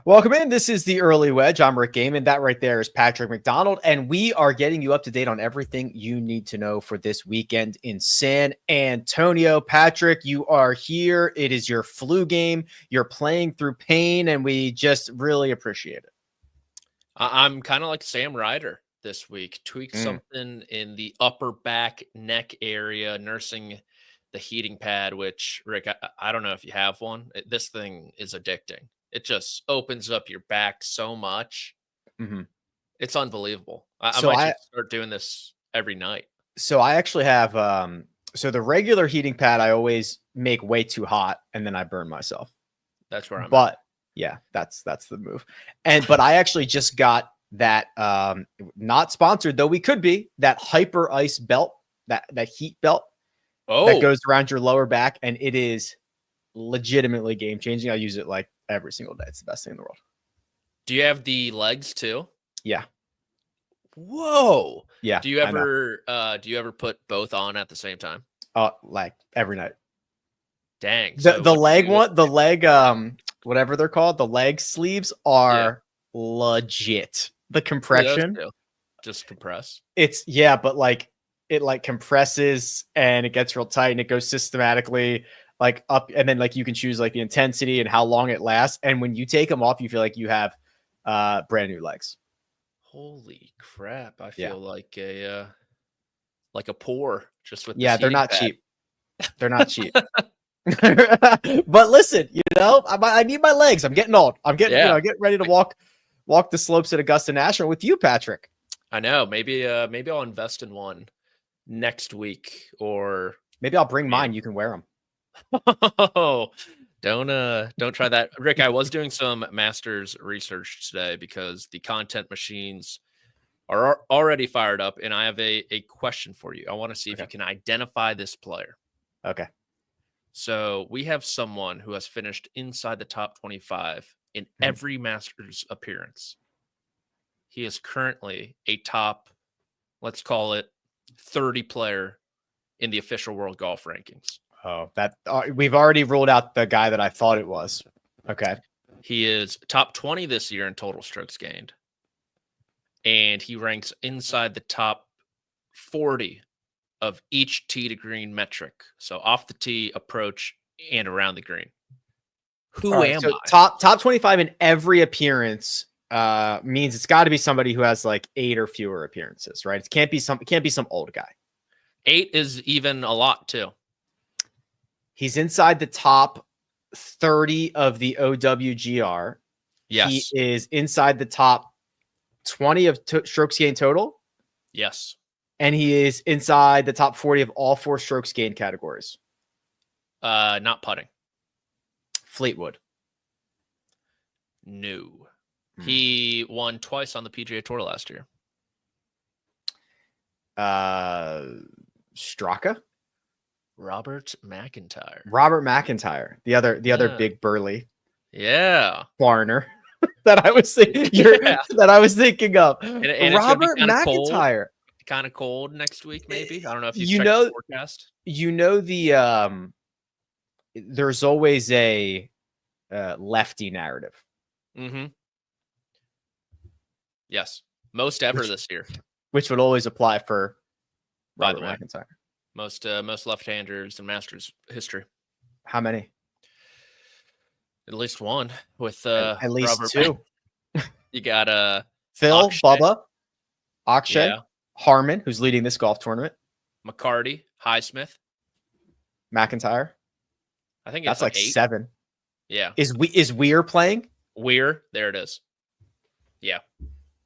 Welcome in. This is the Early Wedge. I'm Rick Gehman. That right there is Patrick McDonald, and we are getting you up to date on everything you need to know for this weekend in San Antonio. Patrick, you are here. It is your flu game. You're playing through pain, and we just really appreciate it. I'm kind of like Sam Ryder this week. Tweaked something in the upper back neck area, nursing the heating pad, which, Rick, I don't know if you have one. This thing is addicting. It just opens up your back so much. It's unbelievable. I might just start doing this every night. So I actually have so the regular heating pad I always make way too hot and then I burn myself. That's where I'm at. Yeah, that's the move. But I actually just got that not sponsored, though we could be, that Hyper Ice belt, that heat belt that goes around your lower back, and it is legitimately game changing. I use it like every single day. It's the best thing in the world. Do you have the legs too? Yeah. Whoa. Yeah. Do you ever put both on at the same time? Like every night. Dang. The leg whatever they're called, the leg sleeves are legit. The compression. Just compress. But like it like compresses and it gets real tight and it goes systematically like up, and then like you can choose like the intensity and how long it lasts. And when you take them off, you feel like you have brand new legs. Holy crap. I feel like a pour just with they're not cheap. They're not cheap. But listen, I need my legs. I'm getting old. I'm getting getting ready to walk the slopes at Augusta National with you, Patrick. I know. Maybe I'll invest in one next week, or maybe I'll bring mine. You can wear them. Oh, don't try that, Rick. I was doing some Masters research today because the content machines are already fired up, and I have a question for you. I want to see if you can identify this player. Okay. So we have someone who has finished inside the top 25 in every Masters appearance. He is currently a top, let's call it 30 player in the official world golf rankings. Oh, that we've already ruled out the guy that I thought it was. Okay. He is top 20 this year in total strokes gained. And he ranks inside the top 40 of each tee to green metric. So off the tee, approach, and around the green. Who am I? Top 25 in every appearance means it's got to be somebody who has like 8 or fewer appearances, right? It can't be some old guy. 8 is even a lot too. He's inside the top 30 of the OWGR. Yes. He is inside the top 20 of strokes gained total. Yes. And he is inside the top 40 of all 4 strokes gained categories. Not putting. Fleetwood. No. He won twice on the PGA Tour last year. Straka? Robert McIntyre. The other big burly. Yeah. Foreigner that I was thinking of. And Robert McIntyre. Kind of cold next week, maybe. I don't know if you checked the forecast. There's always a lefty narrative. Yes. Most ever this year. Which would always apply for Robert McIntyre. Most left-handers in Masters history. How many? At least one with at least Robert 2. You got Phil, Akshay. Bubba, Akshay, Harman, who's leading this golf tournament. McCarty, Highsmith, McIntyre. I think that's like 8. 7. Yeah. Is Weir playing? Weir, there it is. Yeah.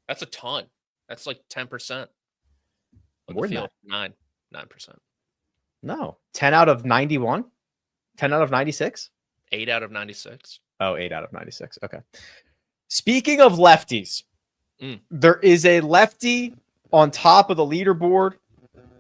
That's a ton. That's like 10%. More than that. 9%. No. 10 out of 91? 10 out of 96? 8 out of 96. Oh, 8 out of 96. Okay. Speaking of lefties, there is a lefty on top of the leaderboard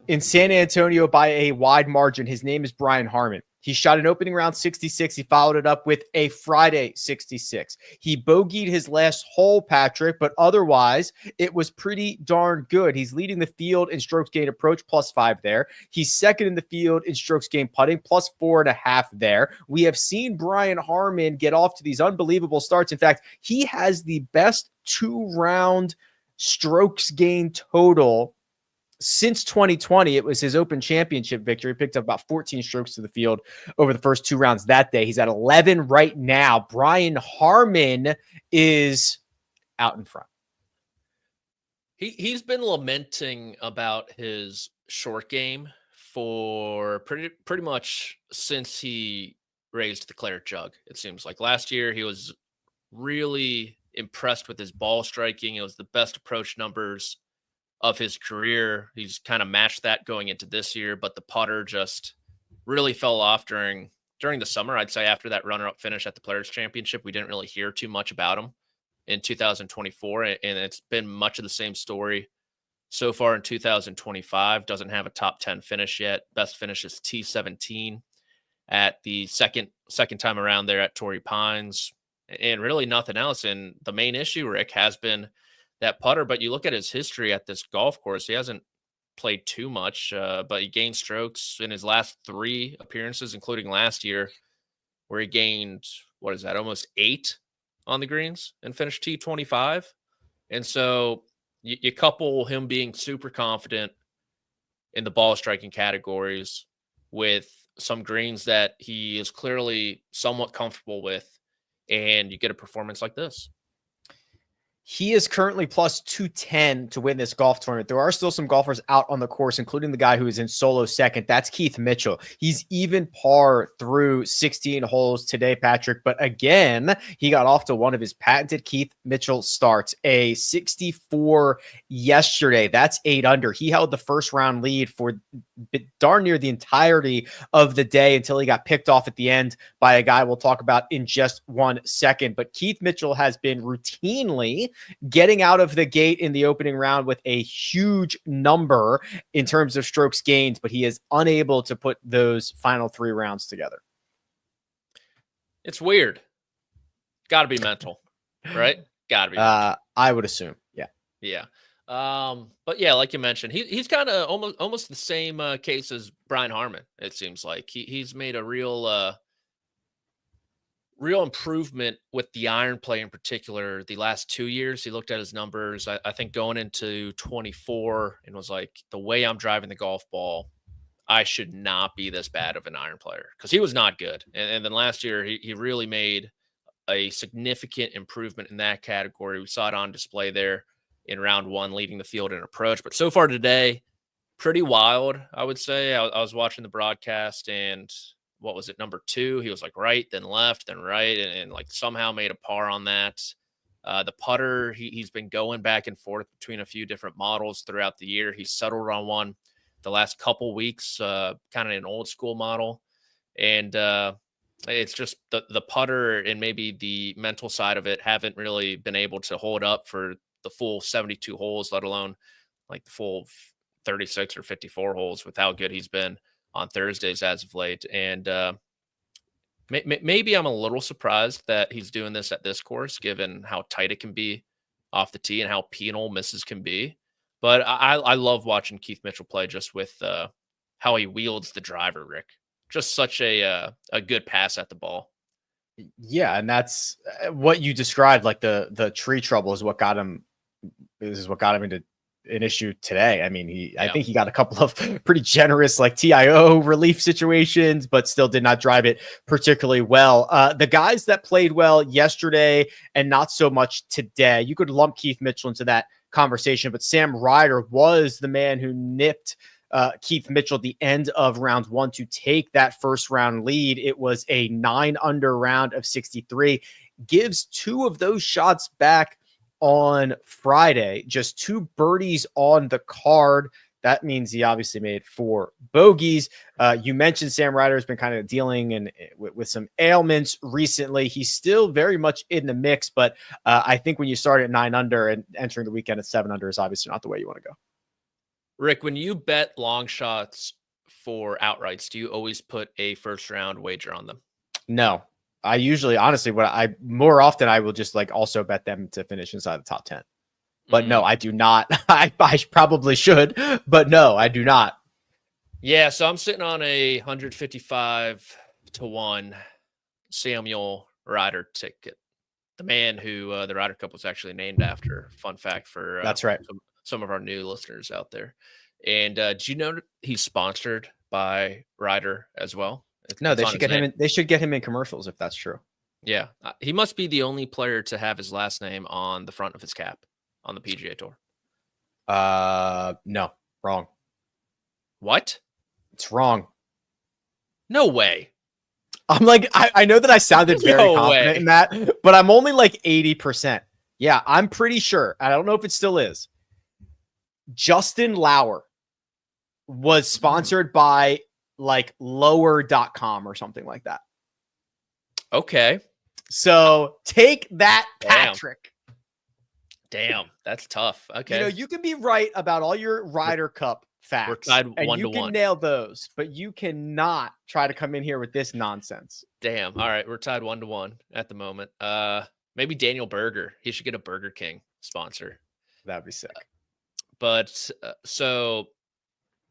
in San Antonio by a wide margin. His name is Brian Harman. He shot an opening round 66. He followed it up with a Friday 66. He bogeyed his last hole, Patrick, but otherwise it was pretty darn good. He's leading the field in strokes gained approach, +5 there. He's second in the field in strokes gained putting, +4.5 there. We have seen Brian Harman get off to these unbelievable starts. In fact, he has the best 2-round strokes gained total since 2020. It was his Open Championship victory. He picked up about 14 strokes to the field over the first 2 rounds that day. He's at 11 right now. Brian Harman is out in front. He's been lamenting about his short game for pretty much since he raised the claret jug. It seems like last year he was really impressed with his ball striking. It was the best approach numbers of his career. He's kind of matched that going into this year, but the putter just really fell off during the summer. I'd say after that runner-up finish at the Players Championship, we didn't really hear too much about him in 2024, and it's been much of the same story so far in 2025. Doesn't have a top 10 finish yet. Best finish is T17 at the second time around there at Torrey Pines, and really nothing else. And the main issue, Rick, has been that putter. But you look at his history at this golf course, he hasn't played too much, but he gained strokes in his last 3 appearances, including last year, where he gained, almost 8 on the greens and finished T25. And so you couple him being super confident in the ball striking categories with some greens that he is clearly somewhat comfortable with, and you get a performance like this. He is currently +210 to win this golf tournament. There are still some golfers out on the course, including the guy who is in solo second. That's Keith Mitchell. He's even par through 16 holes today, Patrick. But again, he got off to one of his patented Keith Mitchell starts, a 64 yesterday. That's 8 under. He held the first round lead for darn near the entirety of the day until he got picked off at the end by a guy we'll talk about in just 1 second. But Keith Mitchell has been routinely getting out of the gate in the opening round with a huge number in terms of strokes gained, but he is unable to put those final 3 rounds together. It's weird. Got to be mental, right? Got to be mental. I would assume. Yeah. Yeah. But yeah, like you mentioned, he's kind of almost the same case as Brian Harman. It seems like he's made a real improvement with the iron play in particular. The last 2 years, he looked at his numbers, I think going into 24, and was like, the way I'm driving the golf ball, I should not be this bad of an iron player, because he was not good. And then last year, he really made a significant improvement in that category. We saw it on display there in round 1, leading the field in approach. But so far today, pretty wild, I would say. I was watching the broadcast, and what was it, number 2? He was like right, then left, then right, and like somehow made a par on that. The putter, he's been going back and forth between a few different models throughout the year. He's settled on one the last couple weeks, kind of an old school model. And it's just the putter and maybe the mental side of it haven't really been able to hold up for the full 72 holes, let alone like the full 36 or 54 holes with how good he's been on Thursdays as of late. And maybe I'm a little surprised that he's doing this at this course, given how tight it can be off the tee and how penal misses can be. But I love watching Keith Mitchell play, just with how he wields the driver, Rick. Just such a good pass at the ball. Yeah, and that's what you described. Like the tree trouble is what got him. Is what got him into an issue today. I mean, I think he got a couple of pretty generous like TIO relief situations, but still did not drive it particularly well. The guys that played well yesterday and not so much today, you could lump Keith Mitchell into that conversation, but Sam Ryder was the man who nipped Keith Mitchell at the end of round 1 to take that first round lead. It was a 9 under round of 63, gives 2 of those shots back on Friday, just 2 birdies on the card. That means he obviously made 4 bogeys. You mentioned Sam Ryder has been kind of dealing with some ailments recently. He's still very much in the mix, but I think when you start at 9 under and entering the weekend at 7 under is obviously not the way you want to go. Rick, when you bet long shots for outrights, do you always put a first round wager on them? No, I usually, honestly, more often I will just like also bet them to finish inside the top 10. But no, I do not. I probably should, but no, I do not. Yeah, so I'm sitting on a 155-1 Samuel Ryder ticket. The man who the Ryder Cup was actually named after. Fun fact for that's right. Some of our new listeners out there. And did you know he's sponsored by Ryder as well? No, they should get him. They should get him in commercials if that's true. Yeah, he must be the only player to have his last name on the front of his cap on the PGA Tour. No, wrong. What? It's wrong. No way. I'm like, I know that I sounded very confident in that, but I'm only like 80%. Yeah, I'm pretty sure. I don't know if it still is. Justin Lauer was sponsored by like lower.com or something like that. Okay. So take that, Patrick. Damn, that's tough. Okay. You can be right about all your Ryder Cup facts. We're tied and 1-1. You can nail those, but you cannot try to come in here with this nonsense. Damn. All right. We're tied 1-1 at the moment. Maybe Daniel Berger. He should get a Burger King sponsor. That'd be sick. But so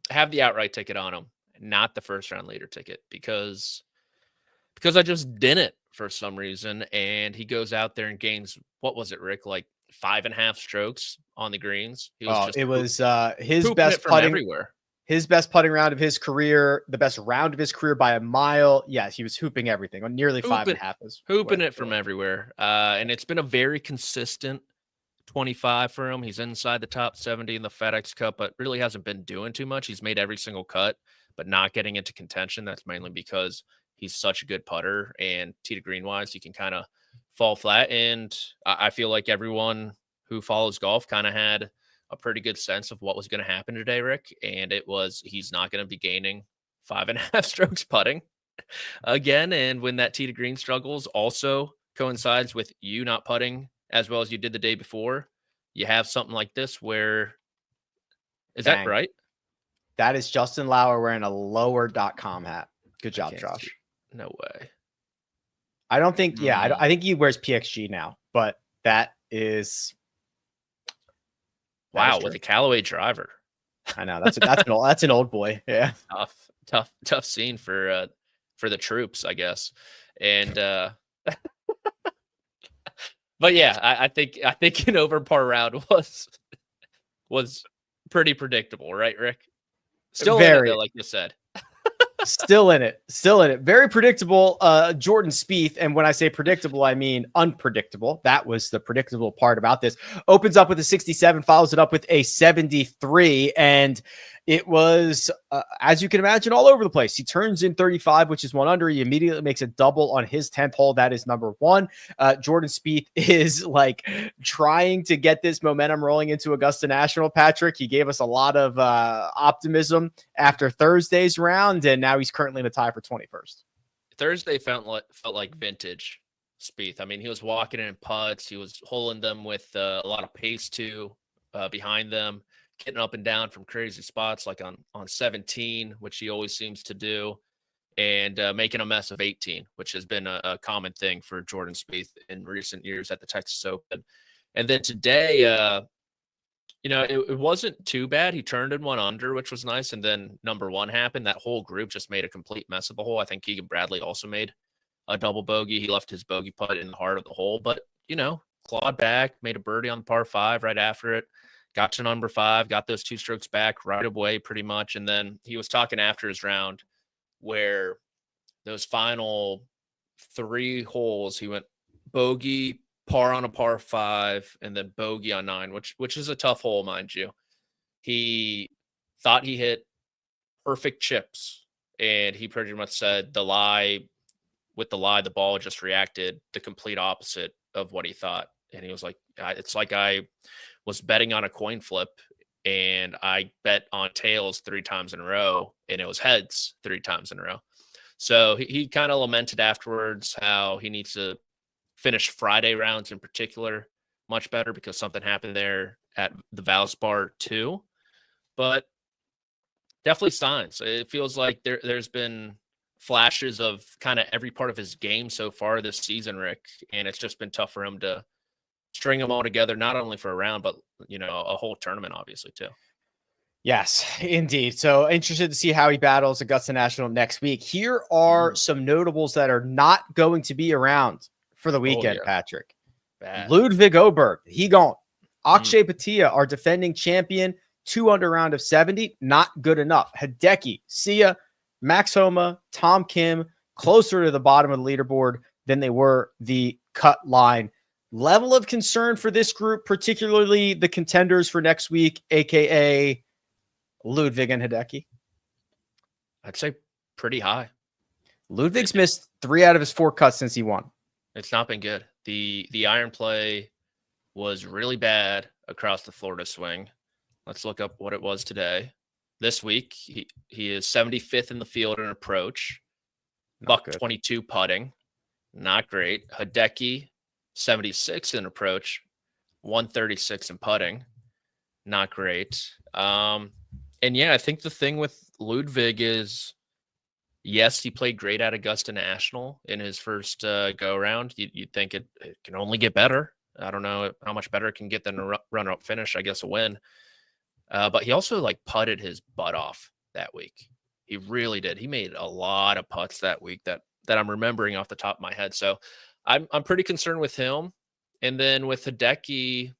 have the outright ticket on him, not the first round leader ticket, because I just didn't for some reason. And he goes out there and gains, what was it, Rick? Like 5.5 strokes on the greens. It was his best putting everywhere. His best putting round of his career, the best round of his career by a mile. Yes, he was hooping everything on nearly 5.5. Hooping it from everywhere. And it's been a very consistent 25 for him. He's inside the top 70 in the FedEx Cup, but really hasn't been doing too much. He's made every single cut, but not getting into contention. That's mainly because he's such a good putter, and tee to green wise, he can kind of fall flat. And I feel like everyone who follows golf kind of had a pretty good sense of what was going to happen today, Rick. And it was, he's not going to be gaining 5.5 strokes putting again. And when that tee to green struggles also coincides with you not putting as well as you did the day before, you have something like this where, is that right? That is Justin Lauer wearing a lower.com hat. Good job, Josh. No way. I don't think, I think he wears PXG now, but that is. Wow, with a Callaway driver. I know that's an old boy. Yeah. Tough scene for the troops, I guess. And but yeah, I think an over par round was pretty predictable, right, Rick? Still very, like you said. Still in it. Very predictable. Jordan Spieth. And when I say predictable, I mean unpredictable. That was the predictable part about this. Opens up with a 67, follows it up with a 73. And it was, as you can imagine, all over the place. He turns in 35, which is 1 under. He immediately makes a double on his 10th hole. That is number 1. Jordan Spieth is like trying to get this momentum rolling into Augusta National, Patrick. He gave us a lot of optimism after Thursday's round, and now he's currently in a tie for 21st. Thursday felt like vintage Spieth. I mean, he was walking in putts. He was holding them with a lot of pace too behind them, getting up and down from crazy spots like on 17, which he always seems to do, and making a mess of 18, which has been a common thing for Jordan Spieth in recent years at the Texas Open. And then today, it wasn't too bad. He turned in 1 under, which was nice. And then number 1 happened. That whole group just made a complete mess of the hole. I think Keegan Bradley also made a double bogey. He left his bogey putt in the heart of the hole, but, clawed back, made a birdie on the par 5 right after it. Got to number 5, got those 2 strokes back right away pretty much. And then he was talking after his round where those final 3 holes, he went bogey, par on a par 5, and then bogey on 9, which is a tough hole, mind you. He thought he hit perfect chips, and he pretty much said the ball just reacted the complete opposite of what he thought. And he was like, it's like I was betting on a coin flip and I bet on tails 3 times in a row and it was heads 3 times in a row. So he kind of lamented afterwards how he needs to finish Friday rounds in particular much better because something happened there at the Valspar too. But definitely signs. It feels like there's been flashes of kind of every part of his game so far this season, Rick, and it's just been tough for him to string them all together, not only for a round, but a whole tournament, obviously, too. Yes, indeed. So interested to see how he battles Augusta National next week. Here are some notables that are not going to be around for the weekend, Patrick. Bad. Ludvig Åberg, he gone. Akshay Bhatia, our defending champion, 2 under round of 70, not good enough. Hideki, Sia, Max Homa, Tom Kim, closer to the bottom of the leaderboard than they were the cut line. Level of concern for this group, particularly the contenders for next week, aka Ludvig and Hideki? I'd say pretty high. Ludvig's missed 3 out of his 4 cuts since he won. It's not been good. The iron play was really bad across the Florida swing. Let's look up what it was today. This week, he is 75th in the field in approach. Buck 22 putting. Not great. Hideki, 76 in approach. 136 in putting. Not great. And yeah, I think the thing with Ludvig is, yes, he played great at Augusta National in his first go-around. You'd think it can only get better. I don't know how much better it can get than a runner-up finish, I guess a win. But he also putted his butt off that week. He really did. He made a lot of putts that week that I'm remembering off the top of my head. So I'm pretty concerned with him. And then with Hideki,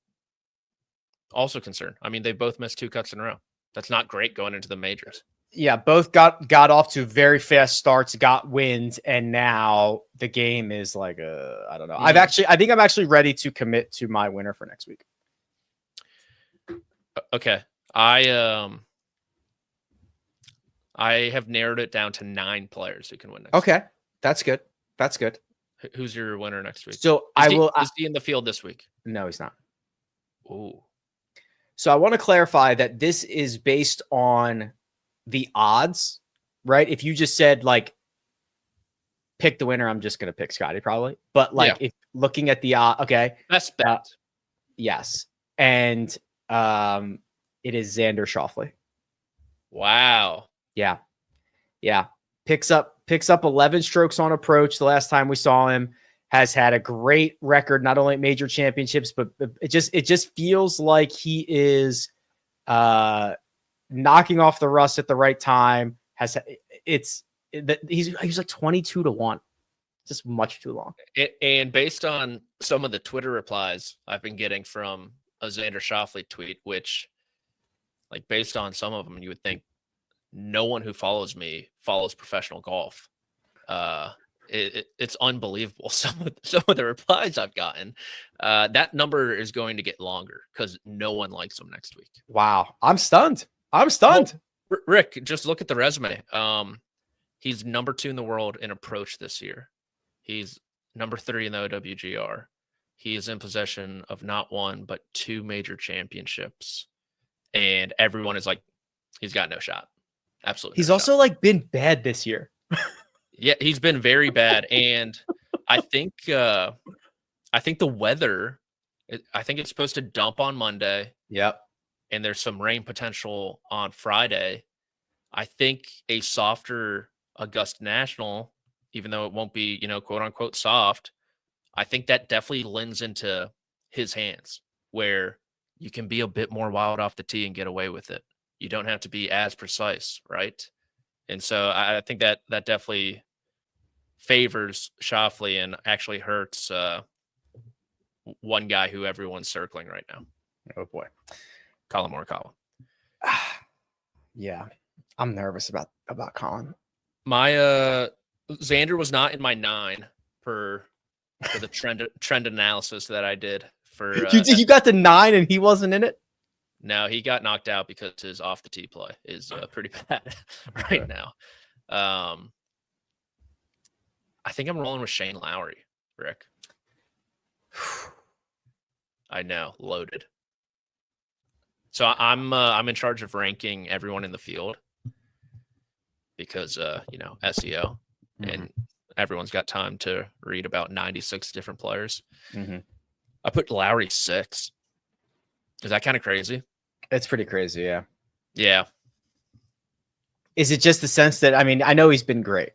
also concerned. I mean, they both missed 2 cuts in a row. That's not great going into the majors. Yeah, both got off to very fast starts, got wins, and now the game is I don't know. I think I'm actually ready to commit to my winner for next week. Okay. I have narrowed it down to 9 players who can win next week. Okay. That's good. That's good. Who's your winner next week? So is he in the field this week? No, he's not. Ooh. So I want to clarify that this is based on the odds, right? If you just said pick the winner, I'm just going to pick Scotty probably. But if looking at the okay. Best bet. Yes. And it is Xander Schauffele. Wow. Yeah. Yeah. Picks up 11 strokes on approach the last time we saw him. Has had a great record, not only at major championships, but it just feels like he is knocking off the rust at the right time. He's 22-1, just much too long. And based on some of the Twitter replies I've been getting from a Xander Schauffele tweet, which based on some of them, you would think no one who follows me follows professional golf. It's unbelievable. Some of the replies I've gotten, that number is going to get longer because no one likes him next week. Wow. I'm stunned. Well, Rick, just look at the resume. He's number 2 in the world in approach this year. He's number 3 in the OWGR. He is in possession of not 1, but 2 major championships. And everyone is he's got no shot. Absolutely. He's also been bad this year. Yeah, he's been very bad, and I think the weather. I think it's supposed to dump on Monday. Yep, and there's some rain potential on Friday. I think a softer Augusta National, even though it won't be quote unquote soft, I think that definitely lends into his hands where you can be a bit more wild off the tee and get away with it. You don't have to be as precise, right? And so I think that definitely favors Schauffele and actually hurts one guy who everyone's circling right now. Oh boy, Colin Morikawa. Yeah, I'm nervous about Colin. My Xander was not in my 9 for the trend analysis that I did for. You got the 9 and he wasn't in it. No, he got knocked out because his off the tee play is pretty bad right now. I think I'm rolling with Shane Lowry, Rick. I know, loaded. So I'm in charge of ranking everyone in the field because SEO and everyone's got time to read about 96 different players. Mm-hmm. I put Lowry 6. Is that kind of crazy? It's pretty crazy, yeah. Yeah. Is it just the sense that, I mean, I know he's been great.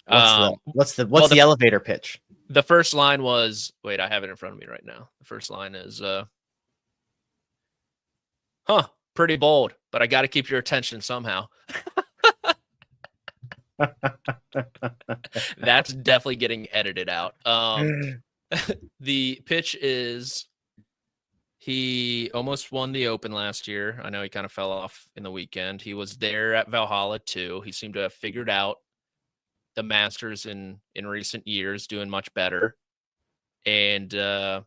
What's the elevator pitch? The first line was, wait, I have it in front of me right now. The first line is, pretty bold, but I got to keep your attention somehow. That's definitely getting edited out. The pitch is, he almost won the Open last year. I know he kind of fell off in the weekend. He was there at Valhalla too. He seemed to have figured out the Masters in recent years, doing much better. And I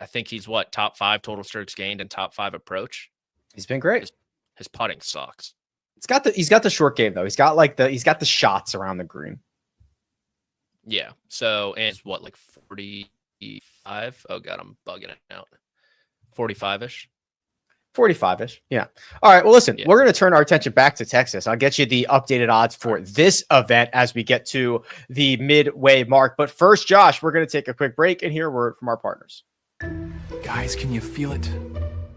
think he's top 5 total strokes gained and top 5 approach. He's been great. His putting sucks. He's got the short game though. He's got the shots around the green. Yeah. So, and it's 45? Oh god, I'm bugging it out. 45-ish. 45-ish. Yeah. All right. Well, listen, we're going to turn our attention back to Texas. I'll get you the updated odds for this event as we get to the midway mark. But first, Josh, we're going to take a quick break and hear a word from our partners. Guys, can you feel it?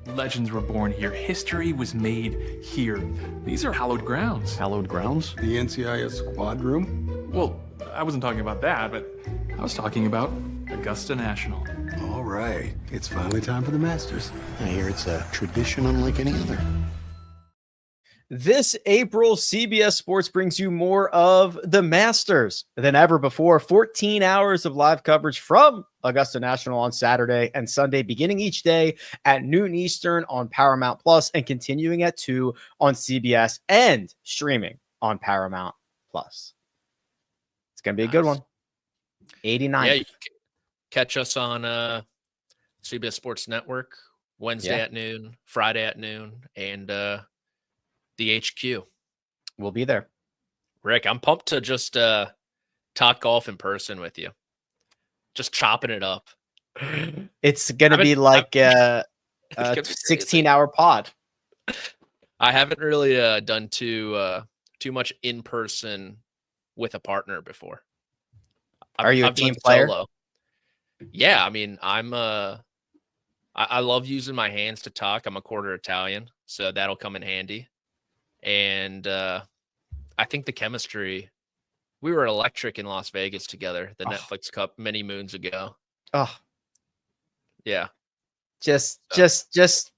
Legends were born here. History was made here. These are hallowed grounds. Hallowed grounds? The NCIS squad room? Well, I wasn't talking about that, but I was talking about Augusta National. All right. It's finally time for the Masters. I hear it's a tradition unlike any other. This April, CBS Sports brings you more of the Masters than ever before. 14 hours of live coverage from Augusta National on Saturday and Sunday, beginning each day at noon Eastern on Paramount Plus and continuing at 2 on CBS and streaming on Paramount Plus. It's going to be a good one. 89. Yeah, you can catch us on CBS Sports Network Wednesday at noon, Friday at noon, and the HQ. We'll be there. Rick, I'm pumped to just talk golf in person with you. Just chopping it up. It's going to be like a 16-hour pod. I haven't really done too much in person with a partner before. Are you a team player? Solo. Yeah, I mean, I love using my hands to talk. I'm a quarter Italian, so that'll come in handy. And I think the chemistry, we were electric in Las Vegas together, the Netflix Cup many moons ago. Oh, yeah. Just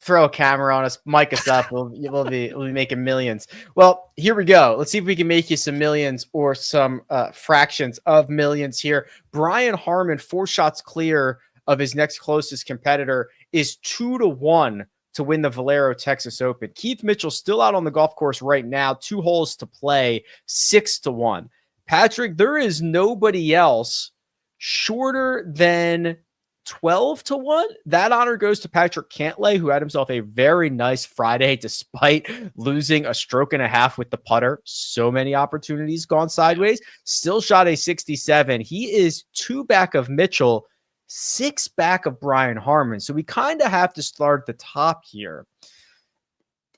throw a camera on us, mic us up. We'll be making millions. Well, here we go. Let's see if we can make you some millions or some fractions of millions here. Brian Harman, 4 shots clear of his next closest competitor, is 2-1 to win the Valero Texas Open. Keith Mitchell still out on the golf course right now, 2 holes to play, 6-1. Patrick, there is nobody else shorter than 12-1. That honor goes to Patrick Cantlay, who had himself a very nice Friday despite losing a stroke and a half with the putter. So many opportunities gone sideways. Still shot a 67. He is 2 back of Mitchell, 6 back of Brian Harman. So we kind of have to start at the top here.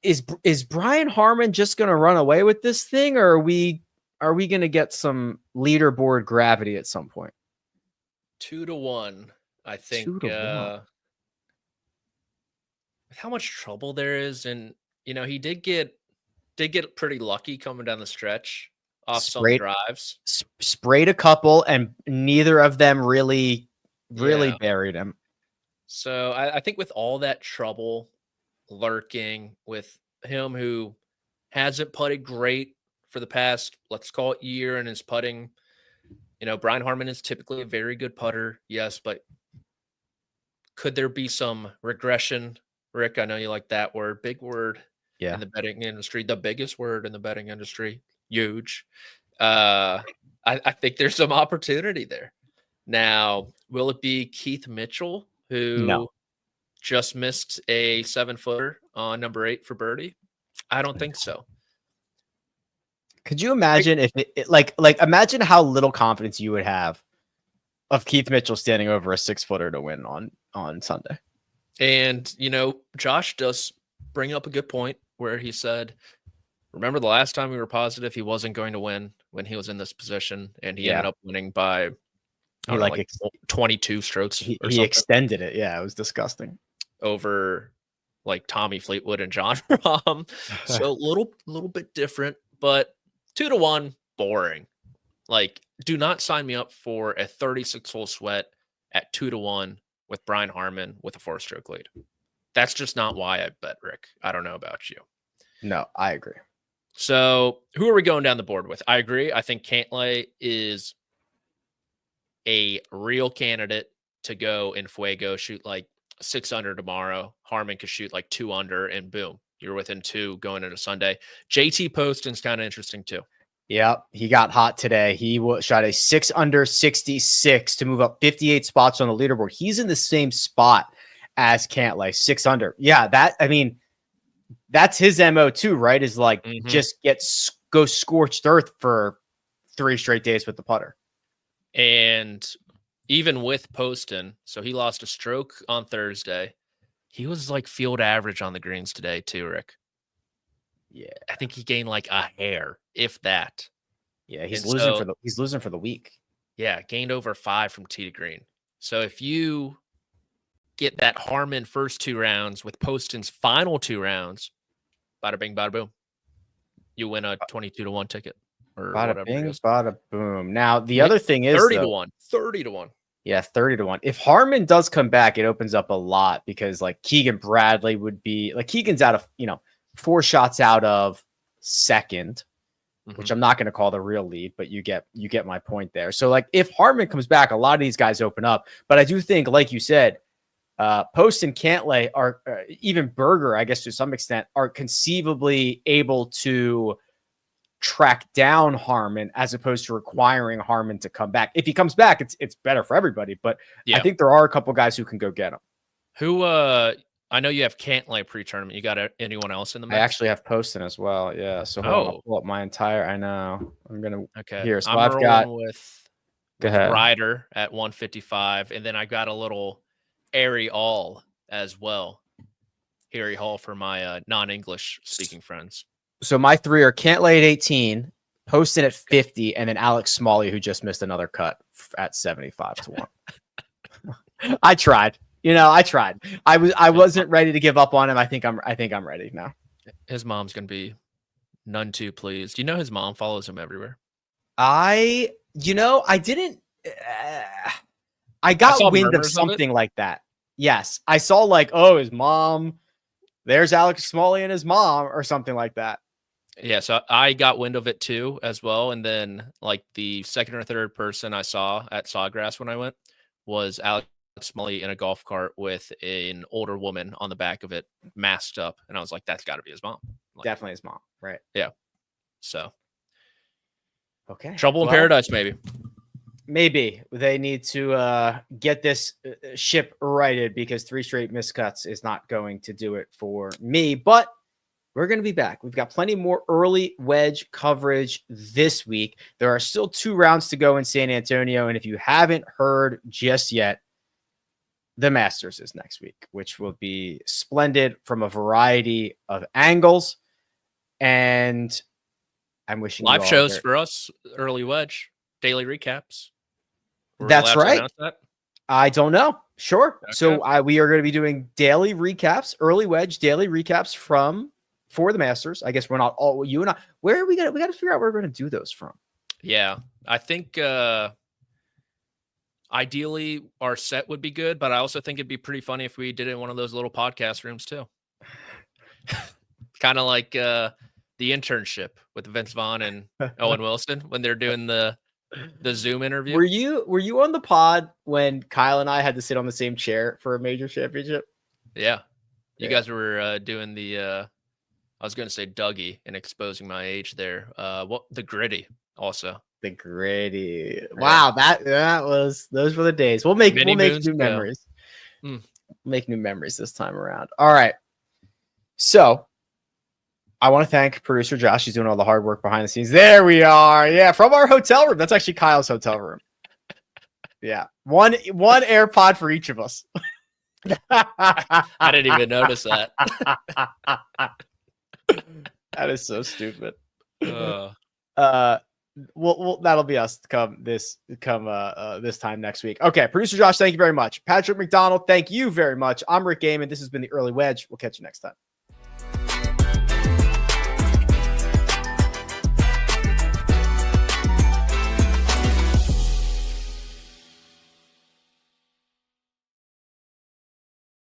Is Brian Harman just going to run away with this thing, or are we going to get some leaderboard gravity at some point? 2-1. I think with how much trouble there is, and he did get pretty lucky coming down the stretch off some drives. Sprayed a couple, and neither of them really buried him. So I think with all that trouble lurking with him, who hasn't putted great for the past, let's call it, year, and is putting, Brian Harman is typically a very good putter, yes, but could there be some regression? Rick, I know you like that word, big word in the betting industry, the biggest word in the betting industry, huge. I think there's some opportunity there. Now, will it be Keith Mitchell, who just missed a 7-footer on number 8 for birdie? I don't think so. Could you imagine if imagine how little confidence you would have of Keith Mitchell standing over a 6-footer to win on Sunday? And, Josh does bring up a good point where he said, remember the last time we were positive he wasn't going to win when he was in this position, and he ended up winning by 22 strokes. He extended it. Yeah, it was disgusting. Over like Tommy Fleetwood and John Rahm. So a little bit different, but 2-1, boring. Like, do not sign me up for a 36-hole sweat at 2-1 with Brian Harman with a 4-stroke lead. That's just not why I bet, Rick. I don't know about you. No, I agree. So who are we going down the board with? I agree. I think Cantlay is a real candidate to go in Fuego, shoot like 6 under tomorrow. Harman could shoot like 2 under, and boom, you're within 2 going into Sunday. JT Poston's kind of interesting too. Yep, he got hot today. He shot a 6 under 66 to move up 58 spots on the leaderboard. He's in the same spot as Cantlay, 6 under. Yeah, that's his MO too, right? Is like just go scorched earth for 3 straight days with the putter. And even with Poston, so he lost a stroke on Thursday. He was like field average on the greens today too, Rick. Yeah, I think he gained like a hair, if that. Yeah, he's losing for the week. Yeah, gained over 5 from tee to green. So if you get that Harman first 2 rounds with Poston's final 2 rounds, bada bing, bada boom, you win a 22-1 ticket or bada whatever. Bing, bada boom. Now the other thing is 30-1. Yeah, 30-1. If Harman does come back, it opens up a lot because like Keegan Bradley would be like Keegan's out of 4 shots out of second, which I'm not going to call the real lead, but you get my point there. So like if Harman comes back, a lot of these guys open up. But I do think, like you said, Post and Cantlay are even Berger, I guess to some extent, are conceivably able to track down Harman as opposed to requiring Harman to come back. If he comes back, it's better for everybody. But I think there are a couple guys who can go get him. Who I know you have Cantlay pre-tournament. You got anyone else in the mix? I actually have Poston as well. Yeah. So I'll pull up my entire. I know. I'm gonna. Okay. Here. So I've got with ahead. Ryder at 155, and then I got a little Airy All as well. Harry Hall for my non-English speaking friends. So my 3 are Cantlay at 18, Poston at 50, and then Alex Smalley, who just missed another cut at 75-1. I tried. I tried. I wasn't ready to give up on him. I think I'm ready now. His mom's gonna be none too pleased. His mom follows him everywhere. I didn't. I got wind of something like that. Yes, I saw like, his mom. There's Alex Smalley and his mom, or something like that. Yeah, so I got wind of it too as well, and then like the second or third person I saw at Sawgrass when I went was Alex Smalley in a golf cart with an older woman on the back of it, masked up, and I was like, "That's got to be his mom." Like, definitely his mom, right? Yeah. So, okay, trouble in paradise, maybe. Maybe they need to get this ship righted because 3 straight miscuts is not going to do it for me. But we're going to be back. We've got plenty more early wedge coverage this week. There are still 2 rounds to go in San Antonio, and if you haven't heard just yet, the Masters is next week, which will be splendid from a variety of angles. And I'm wishing live shows for us, early wedge, daily recaps. That's right. I don't know. Sure. Okay. So we are going to be doing daily recaps, early wedge daily recaps for the Masters. I guess we're not all you and I. Where are we got to figure out where we're going to do those from. Yeah, I think ideally our set would be good, but I also think it'd be pretty funny if we did it in one of those little podcast rooms too. Kind of like the internship with Vince Vaughn and Owen Wilson when they're doing the Zoom interview. Were you on the pod when Kyle and I had to sit on the same chair for a major championship? Yeah. You guys were doing the I was going to say Dougie and exposing my age there. The Gritty also. The Gritty. Wow, those were the days. We'll make new memories. Make new memories this time around. All right. So I want to thank producer Josh. He's doing all the hard work behind the scenes. There we are. Yeah, from our hotel room. That's actually Kyle's hotel room. Yeah. One AirPod for each of us. I didn't even notice that. That is so stupid. that'll be us come this time next week. Okay, producer Josh, thank you very much. Patrick McDonald, thank you very much. I'm Rick Gehman. This has been the Early Wedge. We'll catch you next time.